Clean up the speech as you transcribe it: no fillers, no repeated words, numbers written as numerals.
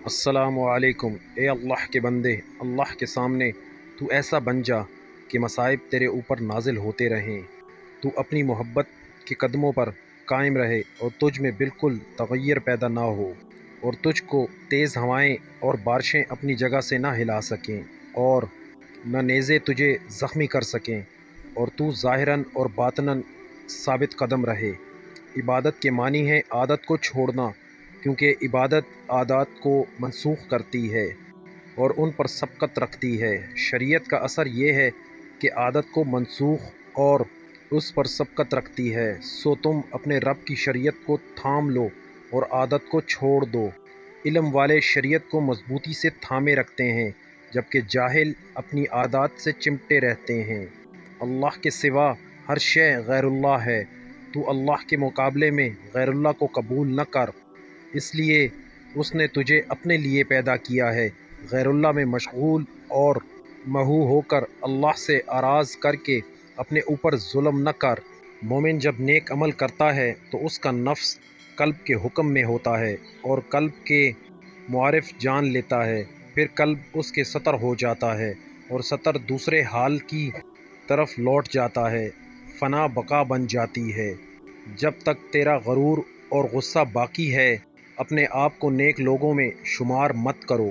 السلام علیکم۔ اے اللہ کے بندے، اللہ کے سامنے تو ایسا بن جا کہ مصائب تیرے اوپر نازل ہوتے رہیں، تو اپنی محبت کے قدموں پر قائم رہے اور تجھ میں بالکل تغیر پیدا نہ ہو، اور تجھ کو تیز ہوائیں اور بارشیں اپنی جگہ سے نہ ہلا سکیں، اور نہ نیزے تجھے زخمی کر سکیں، اور تو ظاہراً اور باطناً ثابت قدم رہے۔ عبادت کے معنی ہے عادت کو چھوڑنا، کیونکہ عبادت عادات کو منسوخ کرتی ہے اور ان پر سبقت رکھتی ہے۔ شریعت کا اثر یہ ہے کہ عادت کو منسوخ اور اس پر سبقت رکھتی ہے، سو تم اپنے رب کی شریعت کو تھام لو اور عادت کو چھوڑ دو۔ علم والے شریعت کو مضبوطی سے تھامے رکھتے ہیں، جبکہ جاہل اپنی عادات سے چمٹے رہتے ہیں۔ اللہ کے سوا ہر شے غیر اللہ ہے، تو اللہ کے مقابلے میں غیر اللہ کو قبول نہ کر، اس لیے اس نے تجھے اپنے لیے پیدا کیا ہے۔ غیر اللہ میں مشغول اور مہو ہو کر اللہ سے اعراض کر کے اپنے اوپر ظلم نہ کر۔ مومن جب نیک عمل کرتا ہے تو اس کا نفس قلب کے حکم میں ہوتا ہے اور قلب کے معارف جان لیتا ہے، پھر قلب اس کے سطر ہو جاتا ہے اور سطر دوسرے حال کی طرف لوٹ جاتا ہے، فنا بقا بن جاتی ہے۔ جب تک تیرا غرور اور غصہ باقی ہے، اپنے آپ کو نیک لوگوں میں شمار مت کرو۔